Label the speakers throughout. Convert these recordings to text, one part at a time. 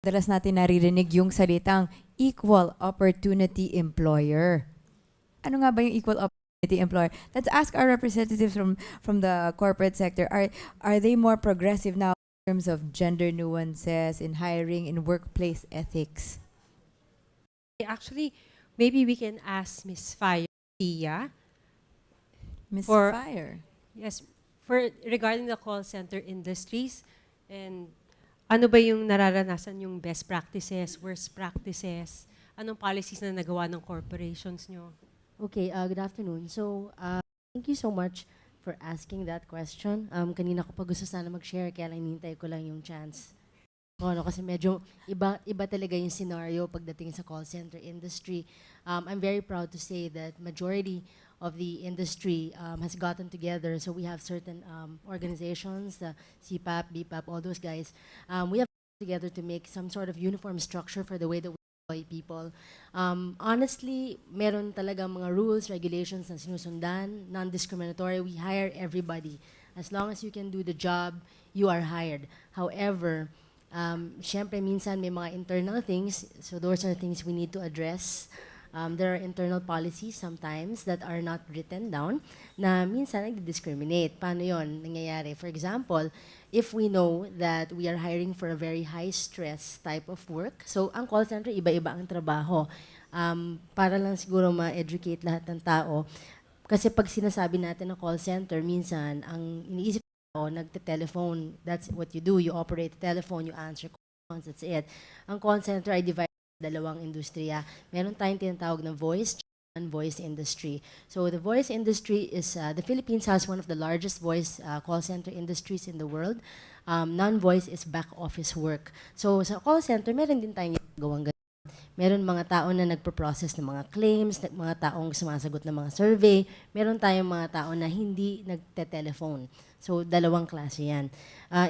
Speaker 1: Madalas natin naririnig yung salitang equal opportunity employer. Ano nga ba yung equal opportunity employer? Let's ask our representatives from the corporate sector. Are they more progressive now in terms of gender nuances in hiring, in workplace ethics?
Speaker 2: Actually, maybe we can ask Miss Fire Tia
Speaker 1: Miss
Speaker 2: for
Speaker 1: Fire.
Speaker 2: yes, for regarding the call center industries and ano ba yung nararanasan yung best practices, worst practices, anong policies na nagawa ng corporations nyo?
Speaker 3: Okay, good afternoon. So, thank you so much for asking that question. Kanina ko pa gusto sana mag-share, kaya lang hinintay ko lang yung chance. Ano, kasi medyo iba talaga yung scenario pagdating sa call center industry. I'm very proud to say that majority of the industry has gotten together. So we have certain organizations, the CPAP, BPAP, all those guys. We have together to make some sort of uniform structure for the way that we employ people. Honestly, meron talaga mga rules, regulations na sinusundan, non-discriminatory. We hire everybody. As long as you can do the job, you are hired. However, syempre minsan may mga internal things, so those are things we need to address. There are internal policies sometimes that are not written down na minsan nag-discriminate. Paano yon nangyayari? For example, if we know that we are hiring for a very high stress type of work, so ang call center, iba-iba ang trabaho. Para lang siguro ma-educate lahat ng tao, kasi pag sinasabi natin na call center, minsan ang iniisip o nagte-telephone, that's what you do. You operate the telephone, you answer calls, that's it. Ang call center ay divided sa dalawang industriya. Meron tayong tinatawag na voice and voice industry. So the voice industry is, the Philippines has one of the largest voice call center industries in the world. Non-voice is back office work. So sa call center, meron din tayong gawang ganun. Meron mga tao na nagpo-process ng mga claims, mga taong sumasagot ng mga survey. Meron tayong mga tao na hindi nagte-telephone. So, dalawang klase yan.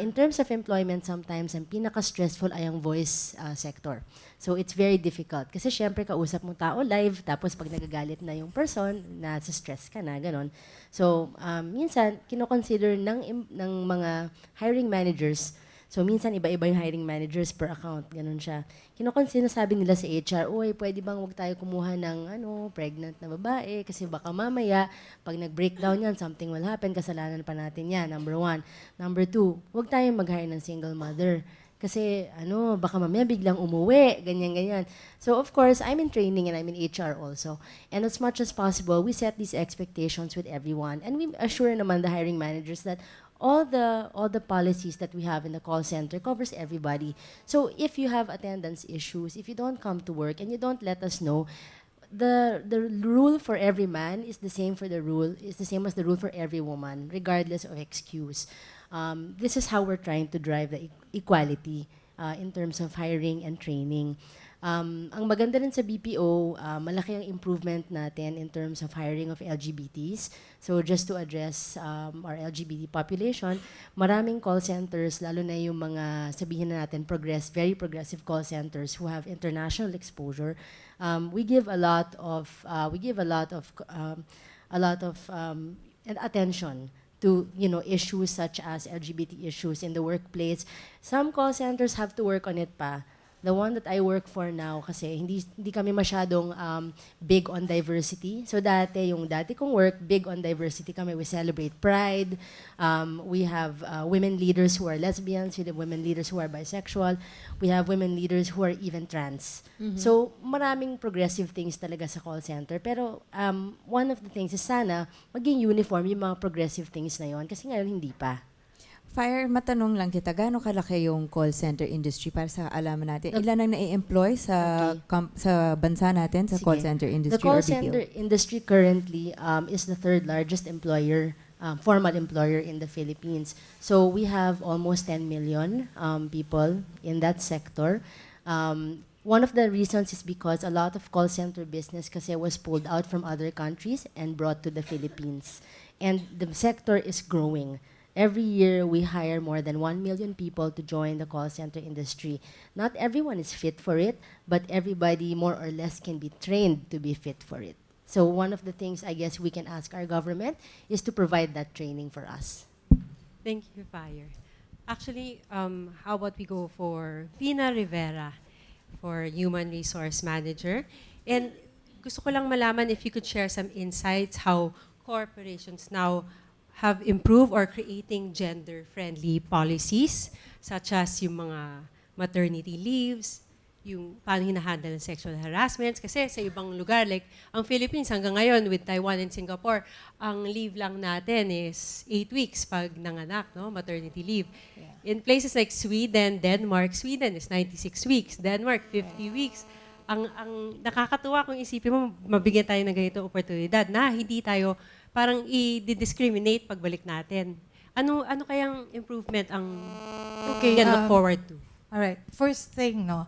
Speaker 3: In terms of employment, sometimes, ang pinaka-stressful ay ang voice sector. So, it's very difficult. Kasi syempre, kausap mo tao live, tapos pag nagagalit na yung person, nasa stress ka na, ganon. So, minsan, kinoconsider ng mga hiring managers. So, minsan, iba-iba yung hiring managers per account. Ganun siya. Sinasabi nila sa HR, uy, pwede bang wag tayo kumuha ng pregnant na babae kasi baka mamaya, pag nag-breakdown yan, something will happen, kasalanan pa natin yan, number one. Number two, wag tayong mag-hire ng single mother. Kasi, baka mamaya biglang umuwi, ganyan-ganyan. So, of course, I'm in training and I'm in HR also. And as much as possible, we set these expectations with everyone. And we assure naman the hiring managers that all the policies that we have in the call center covers everybody. So if you have attendance issues, if you don't come to work and you don't let us know, the rule for every man is the same as the rule for every woman, regardless of excuse. This is how we're trying to drive the equality in terms of hiring and training. Ang maganda rin sa BPO, malaki ang improvement natin in terms of hiring of LGBTs. So just to address our LGBT population, maraming call centers, lalo na yung mga sabihin na natin very progressive call centers who have international exposure. We give a lot of attention to issues such as LGBT issues in the workplace. Some call centers have to work on it pa. The one that I work for now, kasi hindi kami masyadong big on diversity. So yung dati kong work, big on diversity kami. We celebrate Pride. We have women leaders who are lesbians. We have women leaders who are bisexual. We have women leaders who are even trans. So maraming progressive things talaga sa call center. Pero one of the things is sana maging uniform yung mga progressive things na yon. Kasi ngayon hindi pa.
Speaker 1: Fire, matanong lang kita, gaano kalaki yung call center industry para sa alaman natin? Ilan ang nai-employ sa sa bansa natin sa
Speaker 3: Sige.
Speaker 1: call center industry
Speaker 3: The call
Speaker 1: or BPO?
Speaker 3: center industry currently is the third largest employer, formal employer in the Philippines. So we have almost 10 million people in that sector. One of the reasons is because a lot of call center business kasi was pulled out from other countries and brought to the Philippines. And the sector is growing. Every year, we hire more than 1 million people to join the call center industry. Not everyone is fit for it, but everybody more or less can be trained to be fit for it. So one of the things I guess we can ask our government is to provide that training for us.
Speaker 2: Thank you, Fire. Actually, how about we go for Vina Rivera for Human Resource Manager? And gusto ko lang malaman if you could share some insights how corporations now have improved or creating gender-friendly policies such as yung mga maternity leaves, yung paano hinahandle ng sexual harassments. Kasi sa ibang lugar, like ang Philippines hanggang ngayon with Taiwan and Singapore, ang leave lang natin is 8 weeks pag nanganak, no? Maternity leave. In places like Sweden, Denmark, Sweden is 96 weeks, Denmark 50 weeks. Ang nakakatuwa kung isipin mo, mabigyan tayo ng ganito oportunidad na hindi tayo parang i-discriminate pagbalik natin. Ano kayang improvement ang we
Speaker 4: Okay,
Speaker 2: can look forward to?
Speaker 4: alright. First thing, no,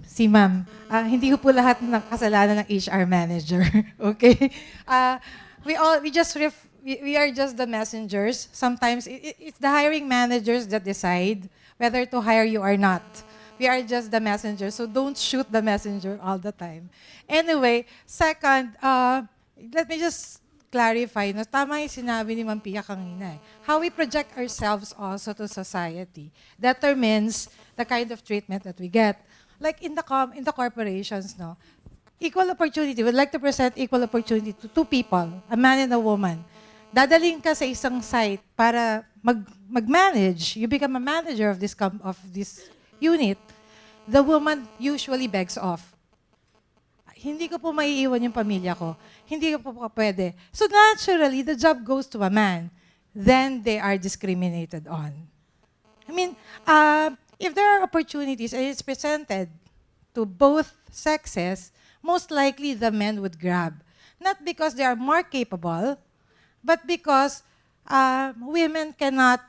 Speaker 4: si ma'am, hindi ko po lahat ng kasalanan ng HR manager. Okay? We are just the messengers. Sometimes it's the hiring managers that decide whether to hire you or not. We are just the messenger, so don't shoot the messenger all the time. Anyway, second, let me just clarify, no, tama yung sinabi ni Ma'am Pia kanina. How we project ourselves also to society determines the kind of treatment that we get. Like in the corporations, no, equal opportunity. We'd like to present equal opportunity to two people, a man and a woman. Dadaling ka sa isang site para mag-manage. You become a manager of this unit. The woman usually begs off. Hindi ko po maiiwan yung pamilya ko. Hindi ko po pwede. So naturally, the job goes to a man. Then they are discriminated on. I mean, if there are opportunities and it's presented to both sexes, most likely the men would grab. Not because they are more capable, but because women cannot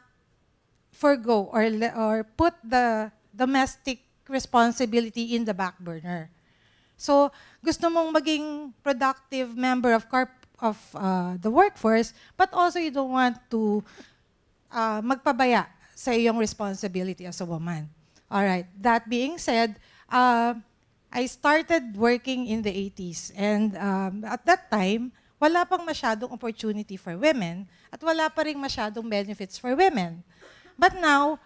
Speaker 4: forgo or put the domestic responsibility in the back burner. So, gusto mong maging productive member of the workforce, but also you don't want to magpabaya sa iyong responsibility as a woman. All right. That being said, I started working in the 80s, and at that time, wala pang masyadong opportunity for women at wala pa ring masyadong benefits for women. But now,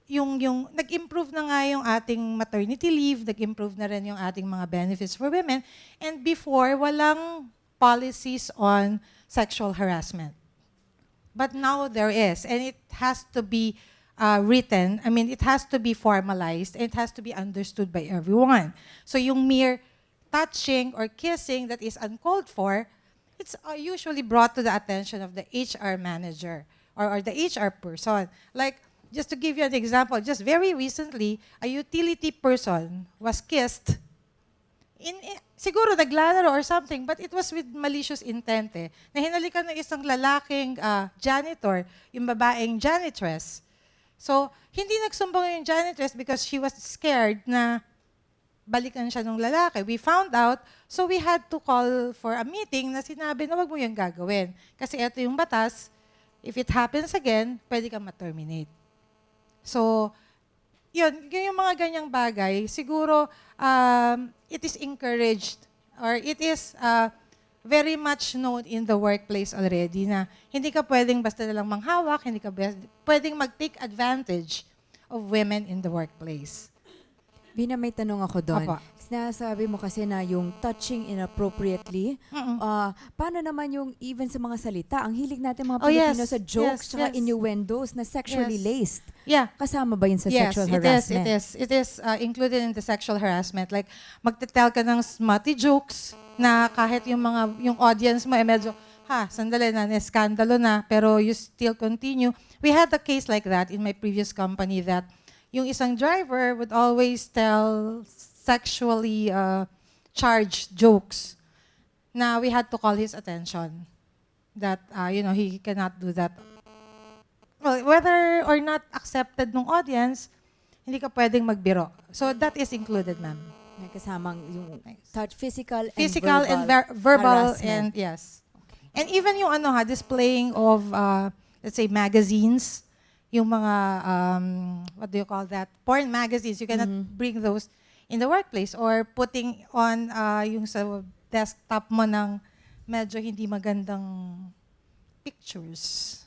Speaker 4: yung nag-improve na nga yung ating maternity leave, nag-improve na rin yung ating mga benefits for women, and before, walang policies on sexual harassment. But now there is, and it has to be written. I mean, it has to be formalized, and it has to be understood by everyone. So yung mere touching or kissing that is uncalled for, it's usually brought to the attention of the HR manager or the HR person. Like, just to give you an example, just very recently, a utility person was kissed. Siguro naglalaro or something, but it was with malicious intent eh. Na hinalikan ng isang lalaking janitor, yung babaeng janitress. So, hindi nagsumbong yung janitress because she was scared na balikan siya ng lalaki. We found out, so we had to call for a meeting na sinabi na wag mo yung gagawin. Kasi ito yung batas, if it happens again, pwede kang ma-terminate. So, yun yung mga ganyang bagay, siguro it is encouraged or it is very much known in the workplace already na hindi ka pwedeng basta na lang manghawak, hindi ka pwedeng mag-take advantage of women in the workplace.
Speaker 1: Bina, may tanong ako doon.
Speaker 4: Apa.
Speaker 1: Sinasabi mo kasi na yung touching inappropriately, paano naman yung even sa mga salita? Ang hilig natin mga
Speaker 4: Oh,
Speaker 1: Pilipino
Speaker 4: yes,
Speaker 1: sa jokes
Speaker 4: yes,
Speaker 1: tsaka
Speaker 4: yes.
Speaker 1: innuendos na sexually
Speaker 4: Yes.
Speaker 1: laced.
Speaker 4: Yeah.
Speaker 1: Kasama ba yun sa sexual harassment?
Speaker 4: It is included in the sexual harassment. Like, magte-tell ka ng smutty jokes na kahit yung audience mo medyo, sandali na, skandalo na, pero you still continue. We had a case like that in my previous company that yung isang driver would always tell sexually charged jokes na we had to call his attention that, he cannot do that. Well, whether or not accepted ng audience, hindi ka pwedeng magbiro. So that is included, ma'am.
Speaker 1: May kasamang yung touch, physical
Speaker 4: And verbal and yes. And even yung displaying of, let's say, magazines, yung mga, what do you call that? Porn magazines, you cannot bring those in the workplace or putting on yung sa desktop mo ng medyo hindi magandang pictures.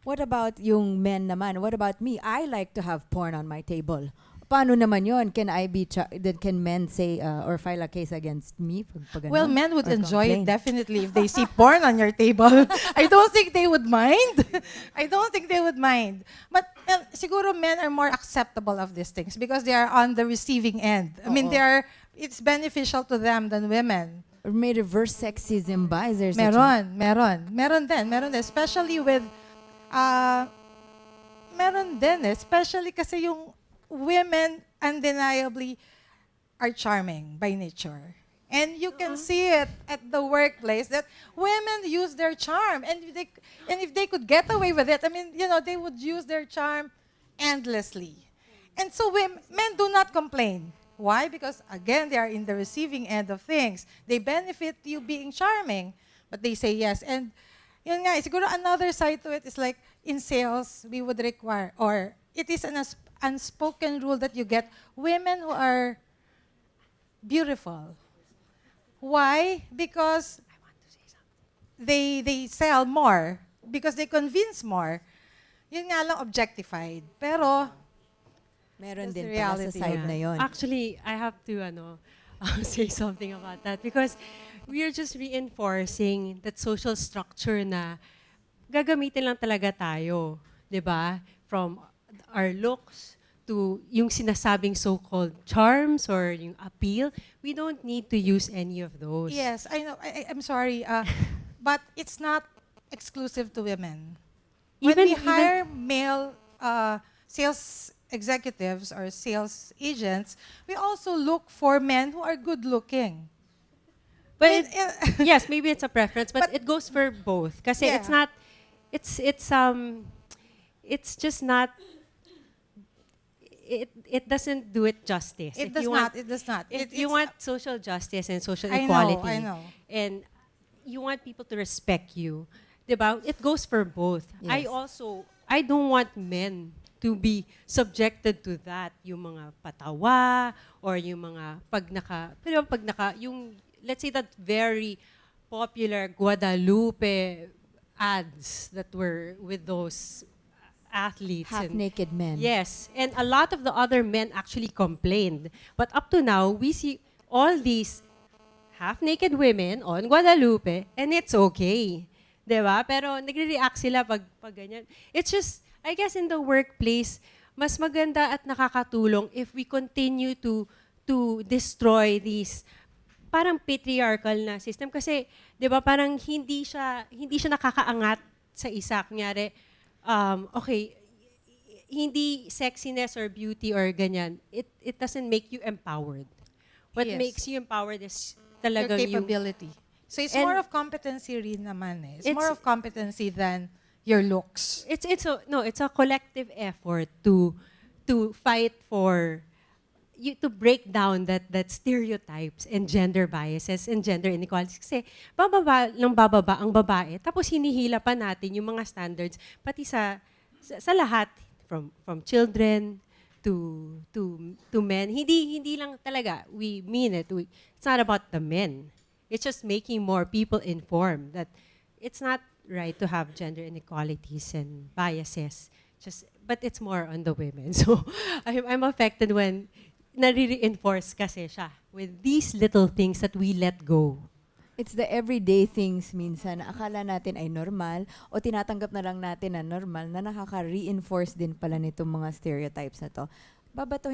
Speaker 1: What about yung men naman? What about me? I like to have porn on my table. Paano naman yon? Can I be can men say or file a case against me pag
Speaker 4: Well,
Speaker 1: ganon?
Speaker 4: men would
Speaker 1: Or
Speaker 4: enjoy it
Speaker 1: complain?
Speaker 4: definitely if they see porn on your table. I don't think they would mind. I don't think they would mind. But siguro men are more acceptable of these things because they are on the receiving end. I mean,
Speaker 1: Oo.
Speaker 4: it's beneficial to them than women.
Speaker 1: Or may reverse sexism ba? Is there such a...
Speaker 4: Meron din. Especially with, uh, meron din eh. Especially kasi yung women undeniably are charming by nature. And you can see it at the workplace that women use their charm. And if they could get away with it, I mean, they would use their charm endlessly. And so men do not complain. Why? Because again, they are in the receiving end of things. They benefit you being charming, but they say yes. And yun nga, siguro another side to it is like in sales, we would require, or it is an unspoken rule that you get women who are beautiful. Why? Because they sell more, because they convince more. Yun nga lang objectified. Pero
Speaker 1: Meron
Speaker 4: that's the
Speaker 1: din pala sa
Speaker 4: reality.
Speaker 1: side
Speaker 2: Yeah.
Speaker 1: na yon.
Speaker 2: Actually, I have to say something about that because we are just reinforcing that social structure na gagamitin lang talaga tayo, 'di ba? From our looks to yung sinasabing so-called charms or yung appeal, we don't need to use any of those.
Speaker 4: Yes, I know. I'm sorry, but it's not exclusive to women. When we hire male sales executives or sales agents, we also look for men who are good-looking.
Speaker 2: But
Speaker 4: I mean,
Speaker 2: yes, maybe it's a preference, but,
Speaker 4: But-
Speaker 2: it goes for both. Kasi
Speaker 4: Yeah.
Speaker 2: it's not, it's just not. It doesn't do it justice.
Speaker 4: It
Speaker 2: If
Speaker 4: does
Speaker 2: you
Speaker 4: not.
Speaker 2: want-
Speaker 4: It does not.
Speaker 2: If you want social justice and social
Speaker 4: I know,
Speaker 2: equality,
Speaker 4: I know.
Speaker 2: and you want people to respect you, diba? It goes for both.
Speaker 1: Yes.
Speaker 2: I don't want men to be subjected to that, yung mga patawa or yung mga pero pag naka, yung let's say that very popular Guadalupe ads that were with those athletes and
Speaker 1: Half-naked men.
Speaker 2: yes, and a lot of the other men actually complained. But up to now, we see all these half-naked women on Guadalupe, and it's okay. Diba? Pero nagre-react sila pag ganyan. It's just, I guess in the workplace, mas maganda at nakakatulong if we continue to destroy these parang patriarchal na system. Kasi, di ba, parang hindi siya nakakaangat sa isa. Kunyari, okay, hindi sexiness or beauty or ganyan, it doesn't make you empowered. What
Speaker 4: Yes.
Speaker 2: makes you empowered is
Speaker 4: Your
Speaker 2: talagang yung
Speaker 4: capability. So it's
Speaker 2: And-
Speaker 4: more of competency rin naman eh. It's
Speaker 2: It's-
Speaker 4: more of competency than your looks.
Speaker 2: it's a collective effort to fight for you to break down that stereotypes and gender biases and gender inequalities kasi bababa ang babae tapos hinihila pa natin yung mga standards pati sa lahat from children to men hindi lang talaga we mean it it's not about the men. It's just making more people informed that it's not right to have gender inequalities and biases. But it's more on the women. So I'm affected when nare-reinforce kasi siya with these little things that we let go.
Speaker 1: It's the everyday things minsan na akala natin ay normal o tinatanggap na lang natin na normal na nakaka-reinforce din pala nitong mga stereotypes na to. Babato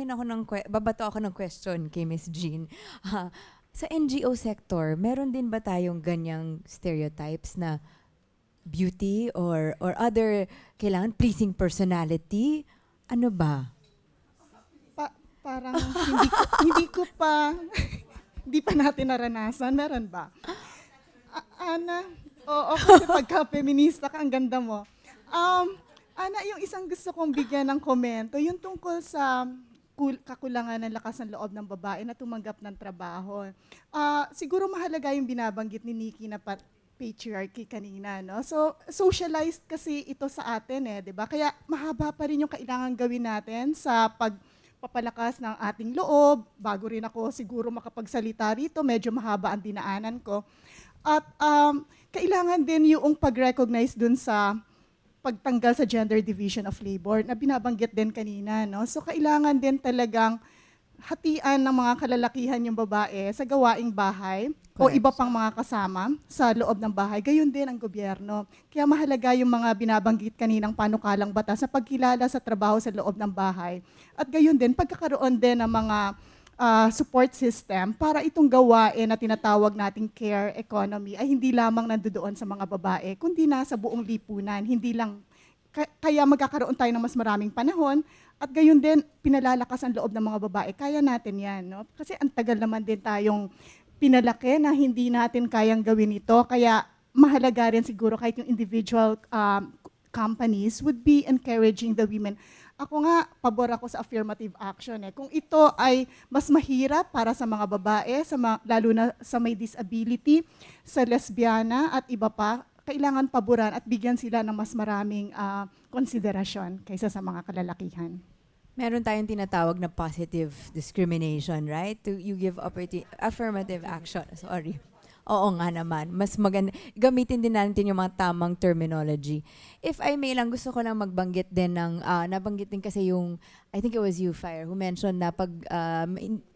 Speaker 1: ako ng question kay Miss Jean. Sa NGO sector, meron din ba tayong ganyang stereotypes na beauty or other kailangan pleasing personality? Ano ba?
Speaker 5: Parang hindi ko pa hindi pa natin naranasan. Meron ba? Ana, oo, kasi pagka feminista ka, ang ganda mo. Ana, yung isang gusto kong bigyan ng komento, yung tungkol sa kakulangan ng lakas ng loob ng babae na tumanggap ng trabaho. Siguro mahalaga yung binabanggit ni Nikki na patriarchy kanina, no? So, socialized kasi ito sa atin eh, 'di ba? Kaya mahaba pa rin yung kailangan gawin natin sa pagpapalakas ng ating loob. Bago rin ako siguro makapagsalita rito, medyo mahaba ang dinaanan ko. At kailangan din yung pag-recognize dun sa pagtanggal sa gender division of labor na binabanggit din kanina, no? So kailangan din talagang hatian ng mga kalalakihan yung babae sa gawaing bahay o
Speaker 1: Correct.
Speaker 5: iba pang mga kasama sa loob ng bahay. Gayon din ang gobyerno. Kaya mahalaga yung mga binabanggit kaninang panukalang batas sa pagkilala sa trabaho sa loob ng bahay. At gayon din, pagkakaroon din ng mga support system para itong gawain na tinatawag nating care economy ay hindi lamang nandoon sa mga babae, kundi na sa buong lipunan. Hindi lang kaya magkakaroon tayo ng mas maraming panahon at gayon din pinalalakas ang loob ng mga babae. Kaya natin yan, no? Kasi ang tagal naman din tayong pinalaki na hindi natin kayang gawin ito. Kaya mahalaga rin siguro kahit yung individual companies would be encouraging the women. Ako nga, pabor ako sa affirmative action. Kung ito ay mas mahirap para sa mga babae, lalo na sa may disability, sa lesbiana at iba pa, kailangan paboran at bigyan sila ng mas maraming konsiderasyon kaysa sa mga kalalakihan.
Speaker 1: Meron tayong tinatawag na positive discrimination, right? You give affirmative action. Sorry. Oo nga naman. Mas maganda. Gamitin din natin yung mga tamang terminology. If I may lang, gusto ko lang magbanggit din ng, nabanggit din kasi yung, I think it was you, Fire, who mentioned na pag,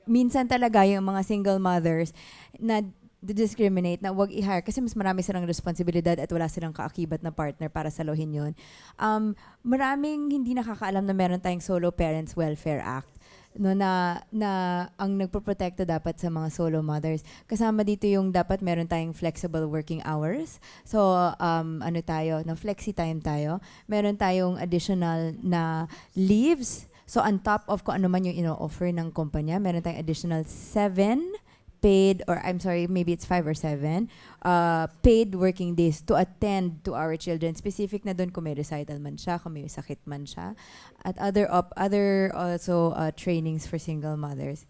Speaker 1: minsan talaga yung mga single mothers na discriminate na wag i-hire kasi mas marami silang responsibilidad at wala silang kaakibat na partner para saluhin yun. Maraming hindi nakakaalam na meron tayong Solo Parents Welfare Act, no, na ang nagpoprotekta dapat sa mga solo mothers. Kasama dito yung dapat meron tayong flexible working hours. So, ano tayo, no, flexi time tayo. Meron tayong additional na leaves. So, on top of kung ano man yung ino-offer ng kumpanya, meron tayong additional 7 paid, or I'm sorry, maybe it's 5 or 7, paid working days to attend to our children. Specific na doon kung may recital man siya, kung may sakit man siya. At other also trainings for single mothers.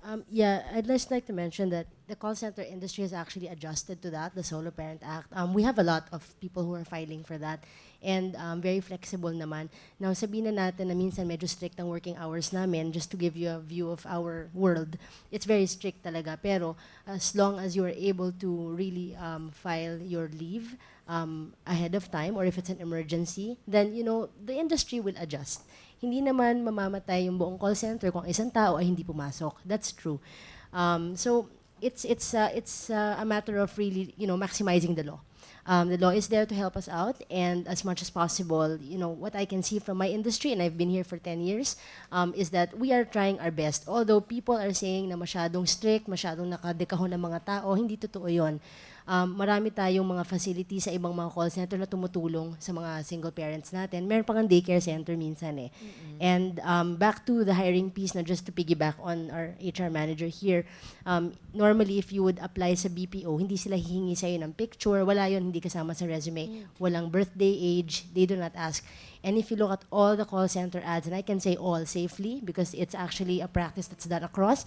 Speaker 3: I'd just like to mention that the call center industry has actually adjusted to that, the Solo Parent Act. We have a lot of people who are filing for that, and very flexible naman. Now, sabihin na natin na minsan medyo strict ang working hours namin, just to give you a view of our world. It's very strict talaga, pero as long as you are able to really file your leave ahead of time, or if it's an emergency, then, the industry will adjust. Hindi naman mamamatay yung buong call center kung isang tao ay hindi pumasok. That's true. So it's a matter of really, maximizing the law. The law is there to help us out, and as much as possible, what I can see from my industry, and I've been here for 10 years, is that we are trying our best. Although people are saying na masyadong strict, masyadong nakadekahon ng mga tao, hindi totoo yun. Marami tayong mga facilities sa ibang mga call center na tumutulong sa mga single parents natin. Meron pa nga daycare center minsan eh. And back to the hiring piece, na just to piggyback on our HR manager here, normally if you would apply sa BPO, hindi sila hihingi sa'yo ng picture, wala yun, hindi kasama sa resume. Walang birthday, age, they do not ask. And if you look at all the call center ads, and I can say all safely because it's actually a practice that's done across,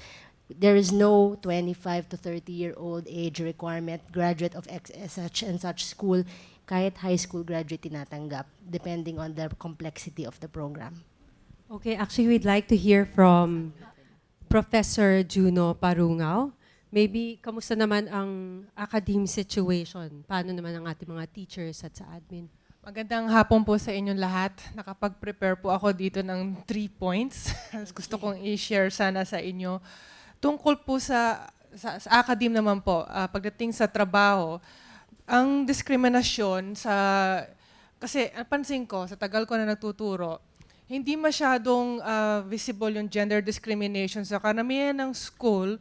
Speaker 3: there is no 25 to 30-year-old age requirement, graduate of such and such school, kahit high school graduate tinatanggap, depending on the complexity of the program.
Speaker 2: Okay, actually, we'd like to hear from Professor Juno Parungaw. Maybe, kamusta naman ang academic situation? Paano naman ang ating mga teachers at sa admin?
Speaker 6: Magandang hapon po sa inyong lahat. Nakapag-prepare po ako dito ng 3 points. Gusto kong i-share sana sa inyo. Tungkol po sa academe naman po, pagdating sa trabaho, ang diskriminasyon kasi pansin ko, sa tagal ko na nagtuturo, hindi masyadong visible yung gender discrimination sa karamihan ng school.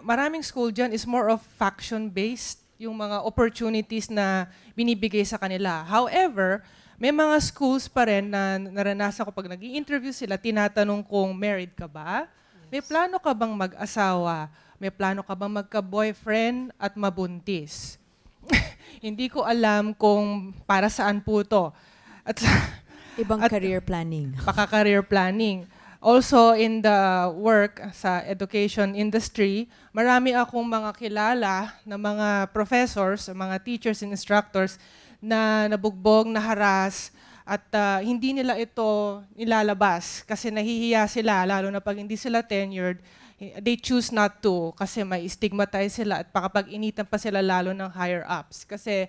Speaker 6: Maraming school dyan is more of faction-based, yung mga opportunities na binibigay sa kanila. However, may mga schools pa rin na naranasan ko pag nag-i-interview sila, tinatanong kung married ka ba? May plano ka bang mag-asawa? May plano ka bang magka-boyfriend at mabuntis? Hindi ko alam kung para saan po to.
Speaker 1: Ibang career planning.
Speaker 6: Career planning. Also, in the work sa education industry, marami akong mga kilala na mga professors, mga teachers and instructors na nabugbog, naharas, at hindi nila ito nilalabas kasi nahihiya sila, lalo na pag hindi sila tenured, they choose not to kasi may stigmatize sila at pakapag-initan pa sila lalo ng higher ups. Kasi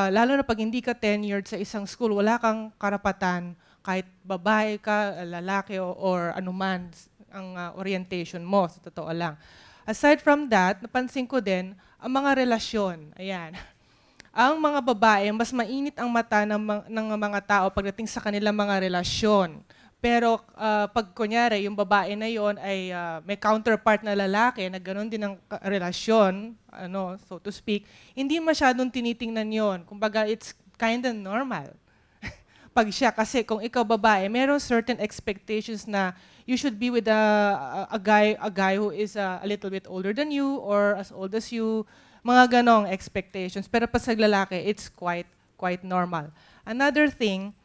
Speaker 6: lalo na pag hindi ka tenured sa isang school, wala kang karapatan kahit babae ka, lalaki or anuman ang orientation mo, sa totoo lang. Aside from that, napansin ko din ang mga relasyon. Ayan. Ang mga babae, mas mainit ang mata ng mga tao pagdating sa kanilang mga relasyon. Pero pag kunyari, yung babae na yon ay may counterpart na lalaki na gano'n din ang relasyon, so to speak, hindi masyadong tinitingnan yon. Kumbaga, it's kind of normal. Pag siya, kasi kung ikaw babae, meron certain expectations na you should be with a guy who is a little bit older than you or as old as you, mga ganong expectations. Pero pag sa lalaki, it's quite normal. Another thing,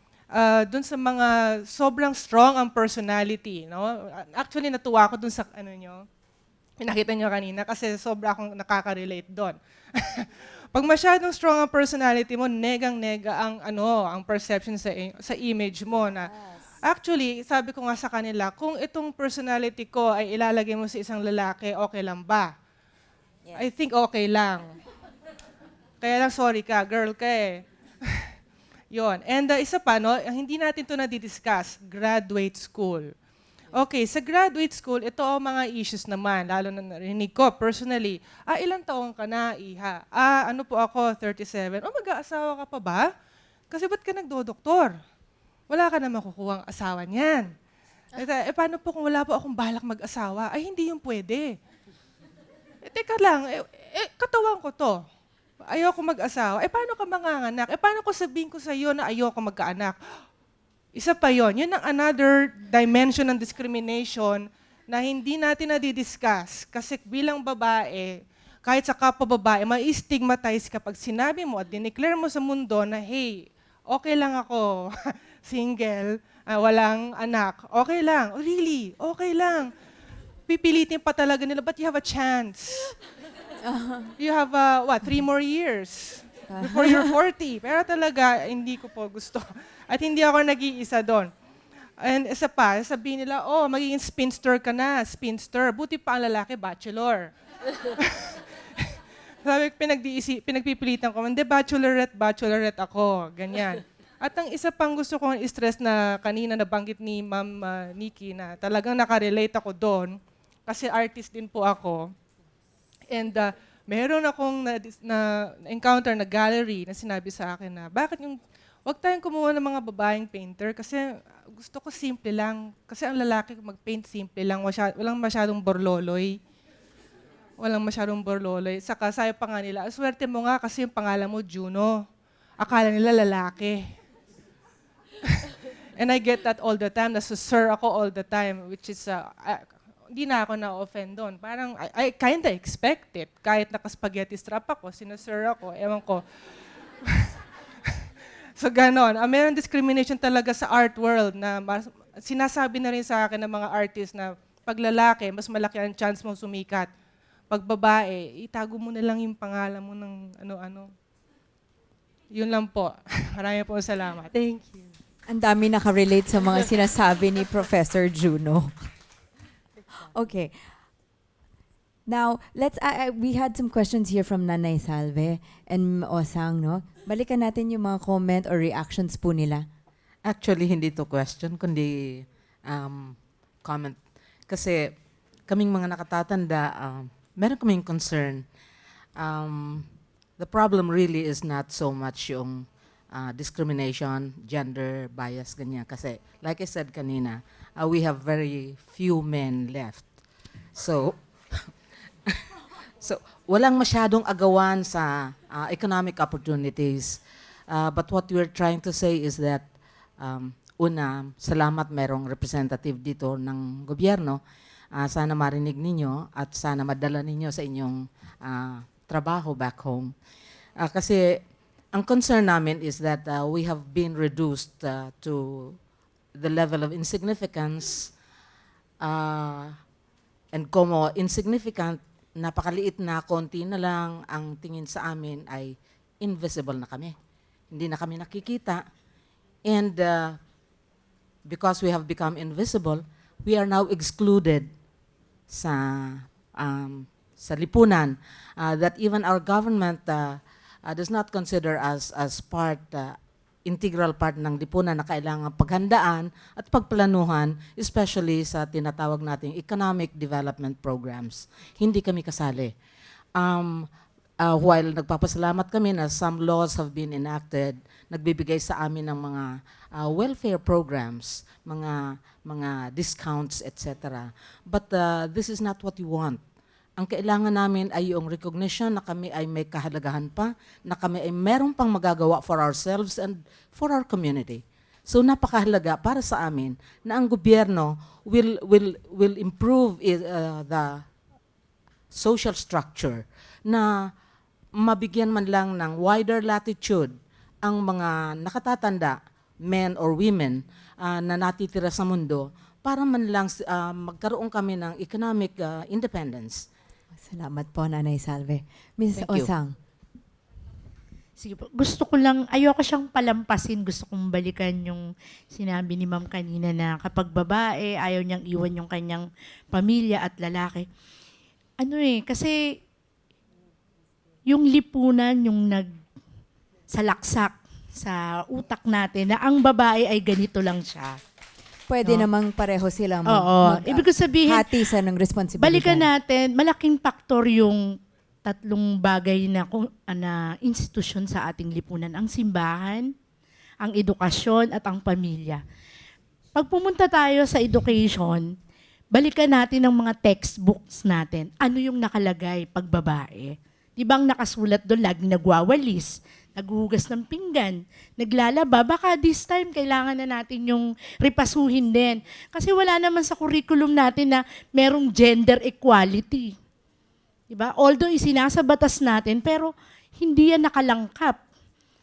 Speaker 6: dun sa mga sobrang strong ang personality, no? Actually, natuwa ako dun sa nyo, pinakita nyo kanina kasi sobra akong nakaka-relate doon. Pag masyadong strong ang personality mo, negang-nega ang perception sa image mo na actually, sabi ko nga sa kanila, kung itong personality ko ay ilalagay mo sa isang lalaki, okay lang ba? I think okay lang. Kaya lang, sorry ka, girl ka eh. Yon. And isa pa, no, hindi natin ito na-discuss, graduate school. Okay, sa graduate school, ito ang mga issues naman, lalo na narinig ko personally. Ilang taong ka na, iha? Ano po ako, 37. Mag-aasawa ka pa ba? Kasi ba't ka nagdodoktor? Wala ka na makukuhang asawa niyan. Paano po kung wala po akong balak mag-asawa? Ay, hindi yung pwede. Teka lang, katawan ko to. Ayoko mag-asawa. Paano ka manganganak? Paano ko sabihin ko sa iyo na ayoko magkaanak? Isa pa yon. Yun ang another dimension ng discrimination na hindi natin nadidiscuss. Kasi bilang babae, kahit sa kapwa babae, ma-stigmatize kapag sinabi mo at dineclare mo sa mundo na, hey, okay lang ako, single, walang anak, okay lang. Oh, really? Okay lang. Pipilitin pa talaga nila, but you have a chance. You have, 3 more years before you're 40. Pero talaga, hindi ko po gusto. At hindi ako nag-iisa doon. And isa pa, sabihin nila, magiging spinster ka na, spinster. Buti pa ang lalaki, bachelor. Sabi, pinagpipilitan ko, hindi, bachelorette ako. Ganyan. At ang isa pang gusto kong stress na kanina nabanggit ni Ma'am Nikki na talagang nakarelate ako doon, kasi artist din po ako. And meron akong na-encounter na gallery na sinabi sa akin na, bakit wag tayong kumuha ng mga babaeng painter kasi gusto ko simple lang. Kasi ang lalaki mag-paint simple lang, walang masyadong borloloy. Walang masyadong borloloy. Saka sabi pa nga nila, swerte mo nga kasi yung pangalan mo Juno. Akala nila lalaki. And I get that all the time. Sir ako all the time, which is, hindi na ako na-offend doon. Parang, I kinda expect it. Kahit naka-spaghetti strap ako, sinasir ako, ewan ko. So, ganon. Meron discrimination talaga sa art world na sinasabi na rin sa akin ng mga artists na pag lalaki, mas malaki ang chance mo sumikat. Pag babae, itago mo na lang yung pangalan mo ng ano-ano. Yun lang po. Maraming po salamat.
Speaker 2: Thank you.
Speaker 1: Ang dami nakarelate sa mga sinasabi ni Professor Juno. Okay. Now, we had some questions here from Nanay Salve and Osang, no? Balikan natin yung mga comment or reactions po nila.
Speaker 7: Actually, hindi to question, kundi comment. Kasi kaming mga nakatatanda, meron kaming concern. The problem really is not so much yung discrimination, gender bias, ganyan. Kasi, like I said kanina, we have very few men left. So, walang masyadong agawan sa economic opportunities. But what we're trying to say is that, una, salamat merong representative dito ng gobyerno. Sana marinig ninyo at sana madala ninyo sa inyong trabaho back home. Kasi ang concern namin is that we have been reduced to the level of insignificance and como insignificant, napakaliit na, konti na lang, ang tingin sa amin ay invisible na kami. Hindi na kami nakikita. And because we have become invisible, we are now excluded sa lipunan. That even our government does not consider us as part, integral part ng lipunan na kailangan paghandaan at pagplanuhan, especially sa tinatawag nating economic development programs. Hindi kami kasali. While nagpapasalamat kami na some laws have been enacted, nagbibigay sa amin ng mga welfare programs, mga discounts, etc. But this is not what we want. Ang kailangan namin ay yung recognition na kami ay may kahalagahan pa, na kami ay meron pang magagawa for ourselves and for our community. So napakahalaga para sa amin na ang gobyerno will improve the social structure, na mabigyan man lang ng wider latitude ang mga nakatatanda, men or women, na natitira sa mundo, para man lang magkaroon kami ng economic independence.
Speaker 1: Salamat po, Nanay Salve. Ms.
Speaker 7: Thank you.
Speaker 1: Osang.
Speaker 8: Sige po. Gusto ko lang, ayoko siyang palampasin. Gusto kong balikan yung sinabi ni Ma'am kanina na kapag babae, ayaw niyang iwan yung kanyang pamilya at lalaki. Kasi yung lipunan, yung salaksak sa utak natin na ang babae ay ganito lang siya.
Speaker 1: Pwede
Speaker 8: No.
Speaker 1: namang pareho silang
Speaker 8: Oo. Ibig ko sabihin,
Speaker 1: hati sa ng responsibilidad.
Speaker 8: balikan natin, malaking faktor yung tatlong bagay na institusyon sa ating lipunan. Ang simbahan, ang edukasyon, at ang pamilya. Pag pumunta tayo sa education, balikan natin ang mga textbooks natin. Ano yung nakalagay pag babae? Di ba ang nakasulat doon, laging nagwawalis, naghuhugas ng pinggan, naglalaba? Baka this time, kailangan na natin yung repasuhin din. Kasi wala naman sa curriculum natin na merong gender equality. Diba? Although isinasa batas natin, pero hindi yan nakalangkap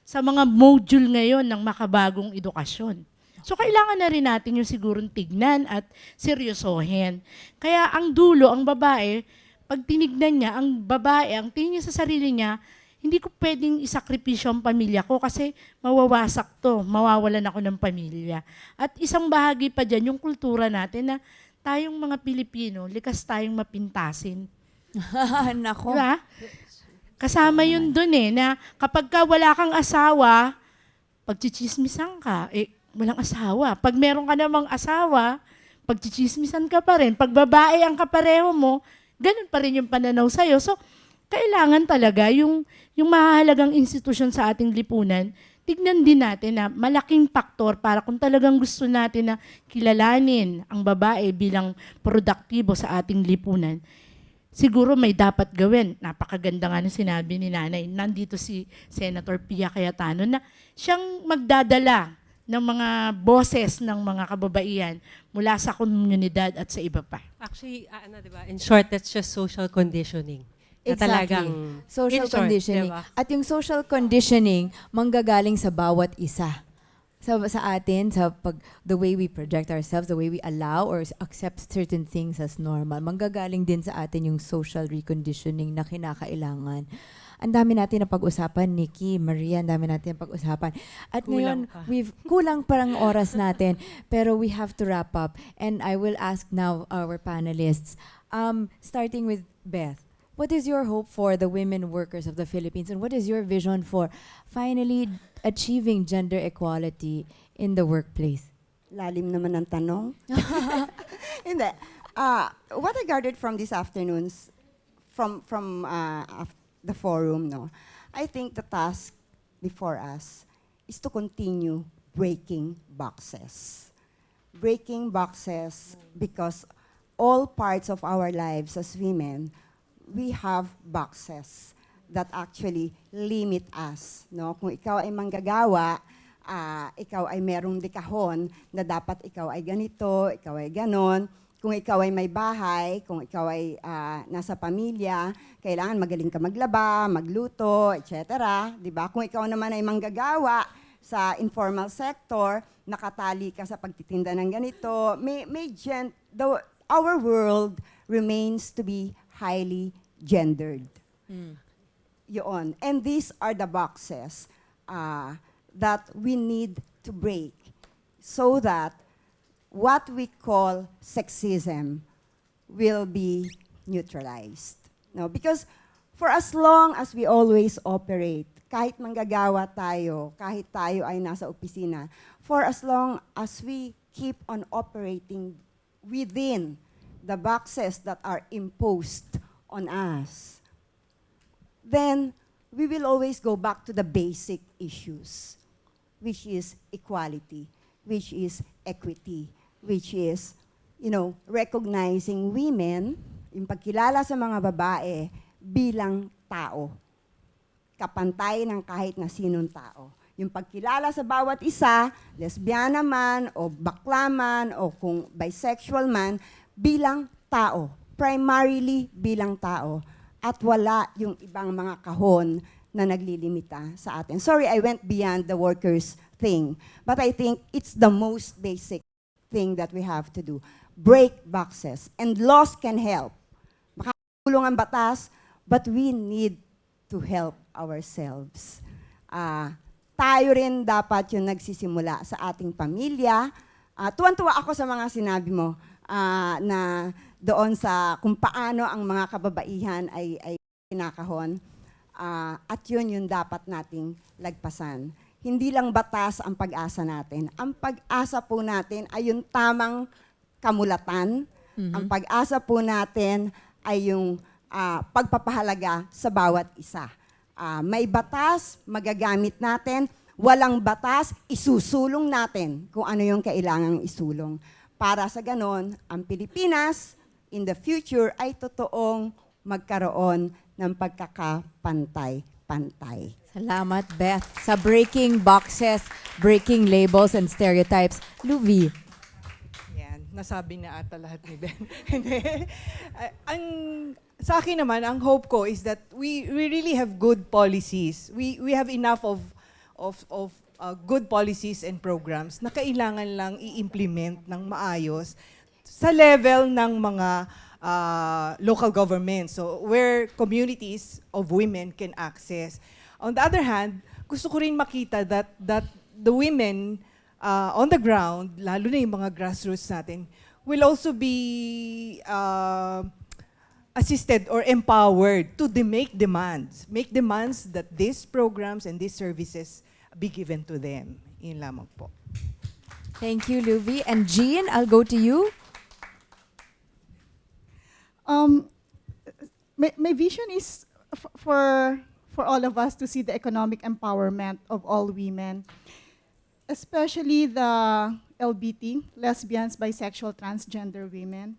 Speaker 8: sa mga module ngayon ng makabagong edukasyon. So kailangan na rin natin yung sigurong tignan at seryosohin. Kaya ang dulo, ang babae, pag tinignan niya, ang babae, ang tingin niya sa sarili niya, hindi ko pwedeng isakripisyo ang pamilya ko kasi mawawasak to, mawawalan ako ng pamilya. At isang bahagi pa dyan, yung kultura natin na tayong mga Pilipino, likas tayong mapintasin.
Speaker 1: Nako.
Speaker 8: Diba? Kasama yun dun na kapag ka wala kang asawa, pagchichismisan ka, walang asawa. Pag meron ka namang asawa, pagchichismisan ka pa rin. Pag babae ang kapareho mo, ganun pa rin yung pananaw sa'yo. So, kailangan talaga yung mahalagang institusyon sa ating lipunan, tignan din natin na malaking faktor para kung talagang gusto natin na kilalanin ang babae bilang produktibo sa ating lipunan. Siguro may dapat gawin. Napakaganda nga ng sinabi ni Nanay. Nandito si Senator Pia Cayetano na siyang magdadala ng mga boses ng mga kababaihan mula sa komunidad at sa iba pa.
Speaker 2: Actually, diba? In short, that's just social conditioning. Na talagang,
Speaker 1: Social
Speaker 2: in short,
Speaker 1: conditioning.
Speaker 2: diba?
Speaker 1: At yung social conditioning, manggagaling sa bawat isa. Sa atin, the way we project ourselves, the way we allow or accept certain things as normal, manggagaling din sa atin yung social reconditioning na kinakailangan. Ang dami natin na pag-usapan, Nikki, Maria, ang dami natin na pag-usapan. At ngayon, kulang parang oras natin, pero we have to wrap up. And I will ask now our panelists, starting with Beth. What is your hope for the women workers of the Philippines, and what is your vision for finally achieving gender equality in the workplace?
Speaker 9: Lalim naman ang tanong. Hindi. What I gathered from this afternoon's, from the forum, no, I think the task before us is to continue breaking boxes. Breaking boxes because all parts of our lives as women, we have boxes that actually limit us. No? Kung ikaw ay manggagawa, ikaw ay merong dekahon na dapat ikaw ay ganito, ikaw ay ganon. Kung ikaw ay may bahay, kung ikaw ay nasa pamilya, kailangan magaling ka maglaba, magluto, etc. Diba? Kung ikaw naman ay manggagawa sa informal sector, nakatali ka sa pagtitinda ng ganito, our world remains to be highly gendered. Yun. And these are the boxes that we need to break so that what we call sexism will be neutralized. No? Because For as long as we always operate, kahit manggagawa tayo, kahit tayo ay nasa opisina, for as long as we keep on operating within the boxes that are imposed on us, then we will always go back to the basic issues, which is equality, which is equity, which is, recognizing women, yung pagkilala sa mga babae bilang tao, kapantay ng kahit na sinong tao. Yung pagkilala sa bawat isa, lesbiana man, o bakla man, o kung bisexual man, bilang tao. Primarily bilang tao. At wala yung ibang mga kahon na naglilimita sa atin. Sorry, I went beyond the workers thing. But I think it's the most basic thing that we have to do. Break boxes. And laws can help. Makakatulong ang batas, but we need to help ourselves. Tayo rin dapat yung nagsisimula sa ating pamilya. Tuwan-tuwa ako sa mga sinabi mo na doon sa kung paano ang mga kababaihan ay kinakahon. At yun yung dapat nating lagpasan. Hindi lang batas ang pag-asa natin. Ang pag-asa po natin ay yung tamang kamulatan. Ang pag-asa po natin ay yung pagpapahalaga sa bawat isa. May batas, magagamit natin. Walang batas, isusulong natin kung ano yung kailangang isulong. Para sa ganon, ang Pilipinas in the future ay totoong magkaroon ng pagkakapantay-pantay.
Speaker 1: Salamat, Beth. Sa breaking boxes, breaking labels and stereotypes. Luvi.
Speaker 10: Yan, nasabi na ata lahat ni Ben. Sa akin naman, ang hope ko is that we really have good policies. We have enough of good policies and programs na kailangan lang i-implement ng maayos sa level ng mga local governments, so where communities of women can access. On the other hand, gusto ko rin makita that the women on the ground, lalo na yung mga grassroots natin, will also be assisted or empowered to make demands that these programs and these services be given to them. Yun lamang po.
Speaker 1: Thank you, Luvi. And Jean, I'll go to you.
Speaker 5: My vision is for all of us to see the economic empowerment of all women, especially the LBT, lesbians, bisexual, transgender women,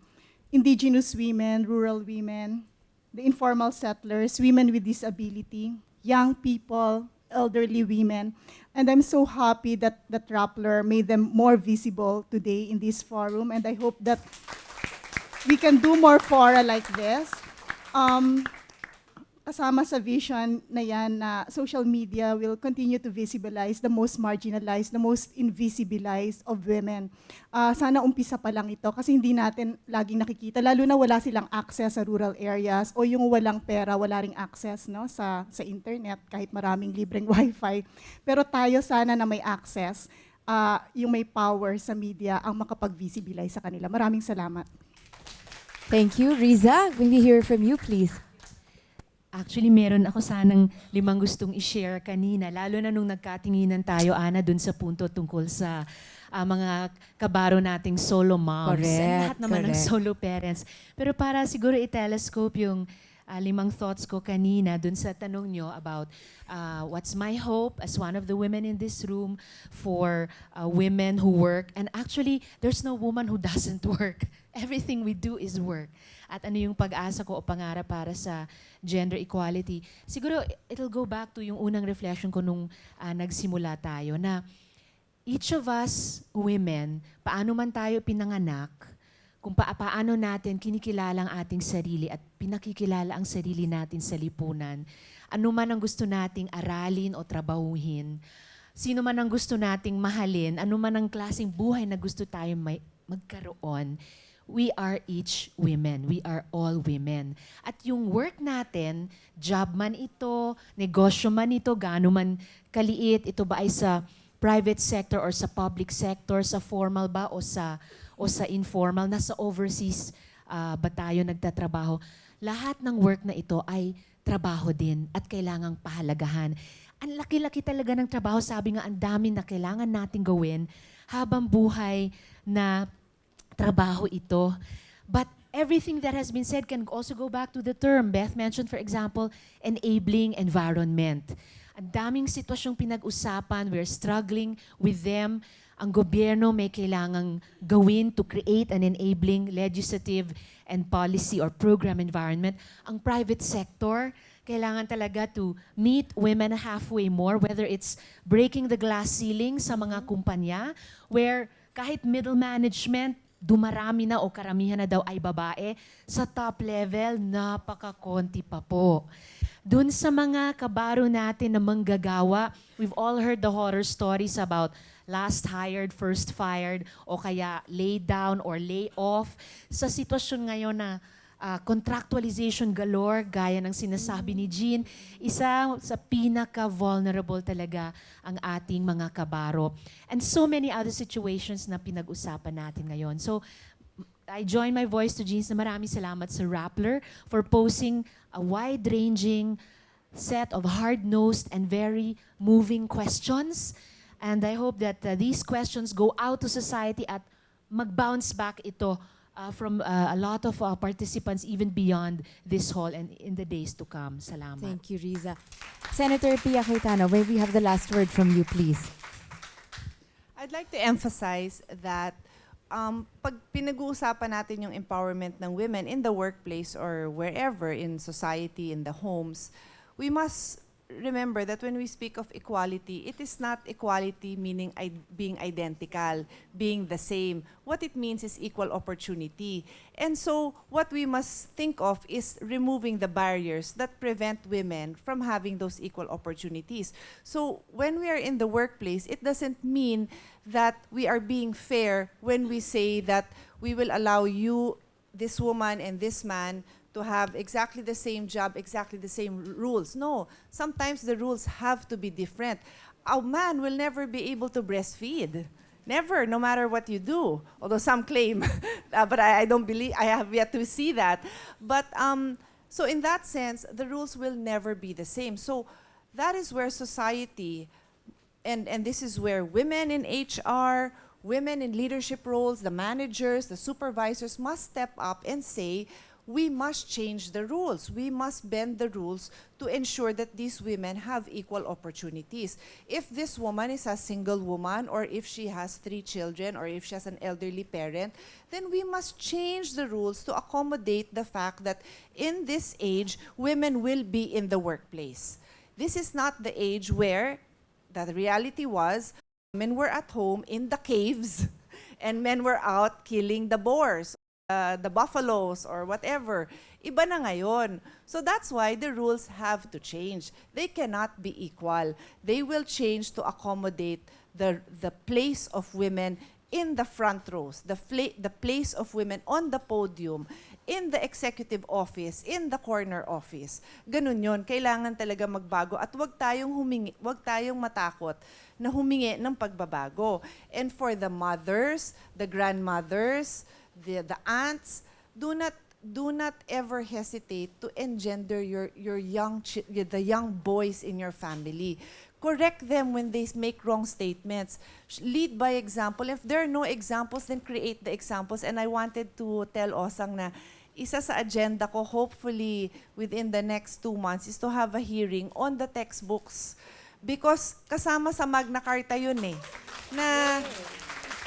Speaker 5: indigenous women, rural women, the informal settlers, women with disability, young people, elderly women. And I'm so happy that Rappler made them more visible today in this forum, and I hope that we can do more fora like this. Kasama sa vision na yan na social media will continue to visibilize the most marginalized, the most invisibilized of women. Sana umpisa pa lang ito kasi hindi natin laging nakikita, lalo na wala silang access sa rural areas o yung walang pera, wala ring access sa internet kahit maraming libreng wifi. Pero tayo sana na may access, yung may power sa media ang makapag-visibilize sa kanila. Maraming salamat.
Speaker 1: Thank you. Riza, when we hear from you, please.
Speaker 11: Actually, meron ako sanang 5 gustong i-share kanina, lalo na nung nagkatinginan tayo, Ana, dun sa punto tungkol sa mga kabaro nating solo moms.
Speaker 1: Correct,
Speaker 11: And lahat naman ng
Speaker 1: correct.
Speaker 11: solo parents. Pero para siguro i-telescope yung 5 thoughts ko kanina dun sa tanong nyo about what's my hope as one of the women in this room for women who work. And actually, there's no woman who doesn't work. Everything we do is work. At ano yung pag-asa ko o pangarap para sa gender equality. Siguro, it'll go back to yung unang reflection ko nung nagsimula tayo na each of us women, paano man tayo pinanganak, kung paano natin kinikilala ang ating sarili at pinakikilala ang sarili natin sa lipunan, ano man ang gusto nating aralin o trabahuhin, sino man ang gusto nating mahalin, ano man ang klaseng buhay na gusto tayong magkaroon, we are each women. We are all women. At yung work natin, job man ito, negosyo man ito, gaano man kaliit, ito ba ay sa private sector or sa public sector, sa formal ba o sa informal, nasa overseas ba tayo nagtatrabaho, lahat ng work na ito ay trabaho din at kailangang pahalagahan. Ang laki-laki talaga ng trabaho, sabi nga, ang dami na kailangan nating gawin habang buhay na trabaho ito. But everything that has been said can also go back to the term. Beth mentioned, for example, enabling environment. Ang daming sitwasyong pinag-usapan, we're struggling with them. Ang gobyerno may kailangang gawin to create an enabling legislative and policy or program environment. Ang private sector, kailangan talaga to meet women halfway more, whether it's breaking the glass ceiling sa mga kumpanya, where kahit middle management, dumarami na o karamihan na daw ay babae, sa top level, napakakonti pa po. Dun sa mga kabaro natin na manggagawa, we've all heard the horror stories about last hired, first fired, o kaya lay down or lay off. Sa sitwasyon ngayon na contractualization galore, gaya ng sinasabi ni Jean, isa sa pinaka-vulnerable talaga ang ating mga kabaro. And so many other situations na pinag-usapan natin ngayon. So, I join my voice to Jean's na maraming salamat sa Rappler for posing a wide-ranging set of hard-nosed and very moving questions. And I hope that these questions go out to society at mag-bounce back ito from a lot of participants even beyond this hall and in the days to come. Salamat.
Speaker 1: Thank you, Riza. Senator Pia Cayetano, may we have the last word from you, please?
Speaker 12: I'd like to emphasize that pag pinag-uusapan natin yung empowerment ng women in the workplace or wherever in society, in the homes, we must remember that when we speak of equality, it is not equality meaning being identical, being the same. What it means is equal opportunity. And so what we must think of is removing the barriers that prevent women from having those equal opportunities. So when we are in the workplace, it doesn't mean that we are being fair when we say that we will allow you, this woman and this man, to have exactly the same job, exactly the same rules. No, sometimes the rules have to be different. A man will never be able to breastfeed. Never, no matter what you do. Although some claim, but I don't believe, I have yet to see that. But so in that sense, the rules will never be the same. So that is where society, and this is where women in HR, women in leadership roles, the managers, the supervisors must step up and say, we must change the rules. We must bend the rules to ensure that these women have equal opportunities. If this woman is a single woman, or if she has 3 children, or if she has an elderly parent, then we must change the rules to accommodate the fact that in this age, women will be in the workplace. This is not the age where the reality was women were at home in the caves and men were out killing the boars, the buffaloes, or whatever. Iba na ngayon. So that's why the rules have to change. They cannot be equal. They will change to accommodate the place of women in the front rows, the place of women on the podium, in the executive office, in the corner office. Ganun yun. Kailangan talaga magbago at wag tayong matakot na humingi ng pagbabago. And for the mothers, the grandmothers, the aunts, do not ever hesitate to engender the young boys in your family. Correct them when they make wrong statements. Lead by example. If there are no examples, then create the examples. And I wanted to tell Osang na isa sa agenda ko, hopefully within the next 2 months, is to have a hearing on the textbooks. Because kasama sa Magna Carta yun eh.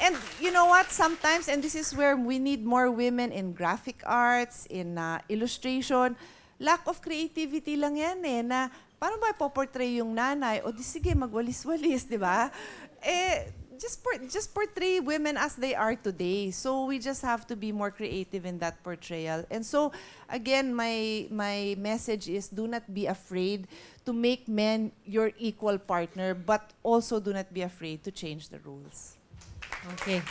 Speaker 12: And you know what, sometimes, and this is where we need more women in graphic arts, in illustration, lack of creativity lang yan eh, na paano ba ipoportray yung nanay? O di sige, magwalis-walis, di ba? Just portray women as they are today. So we just have to be more creative in that portrayal. And so, again, my message is do not be afraid to make men your equal partner, but also do not be afraid to change the rules.
Speaker 2: Okay.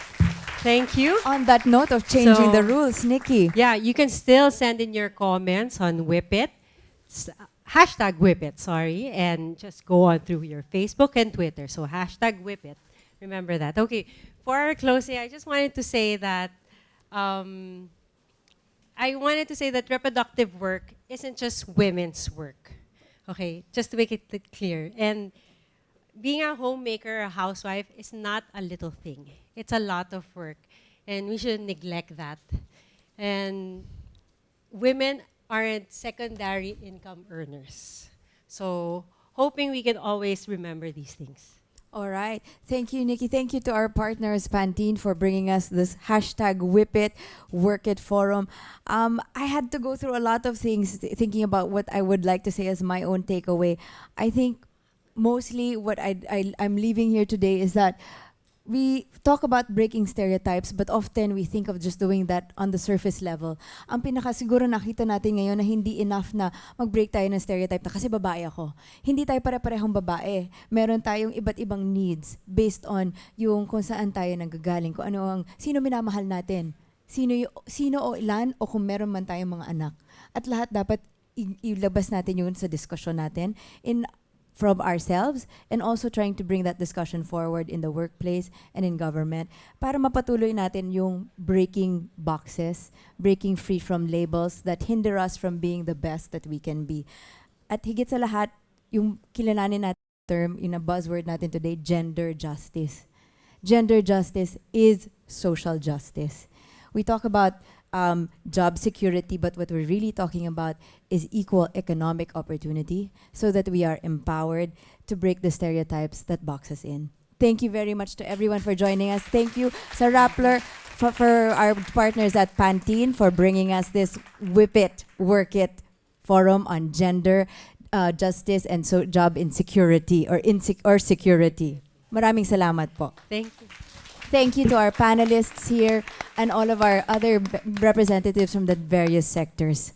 Speaker 2: Thank you.
Speaker 1: On that note of changing
Speaker 2: So,
Speaker 1: the rules, Nikki.
Speaker 2: Yeah, you can still send in your comments on Whippet, hashtag Whippet, sorry, and just go on through your Facebook and Twitter. So hashtag Whippet. Remember that. Okay, for our closing, I just wanted to say that I wanted to say that reproductive work isn't just women's work. Okay, just to make it clear. And being a homemaker, a housewife, is not a little thing. It's a lot of work, and we shouldn't neglect that. And women aren't secondary income earners. So, hoping we can always remember these things.
Speaker 1: All right. Thank you, Nikki. Thank you to our partners, Pantene, for bringing us this hashtag Whip It, Work It forum. I had to go through a lot of things thinking about what I would like to say as my own takeaway. I think mostly what I'm leaving here today is that we talk about breaking stereotypes, but often we think of just doing that on the surface level. Ang pinaka siguro nakita natin ngayon na hindi enough na mag-break tayo ng stereotype na kasi babae ako. Hindi tayo pare-parehong babae. Meron tayong iba't ibang needs based on yung kung saan tayo nanggagaling, kung ano ang, sino minamahal natin, sino o ilan, o kung meron man tayong mga anak. At lahat dapat ilabas natin yun sa diskusyon natin from ourselves, and also trying to bring that discussion forward in the workplace and in government para mapatuloy natin yung breaking boxes, breaking free from labels that hinder us from being the best that we can be. At higit sa lahat, yung kilalanin natin term, in a buzzword natin today, gender justice. Gender justice is social justice. We talk about job security, but what we're really talking about is equal economic opportunity so that we are empowered to break the stereotypes that box us in. Thank you very much to everyone for joining us. Thank you, Sir Rappler, for our partners at Pantene for bringing us this Whip It, Work It forum on gender justice and so job insecurity or security. Maraming salamat po.
Speaker 2: Thank you.
Speaker 1: Thank you to our panelists here and all of our other representatives from the various sectors.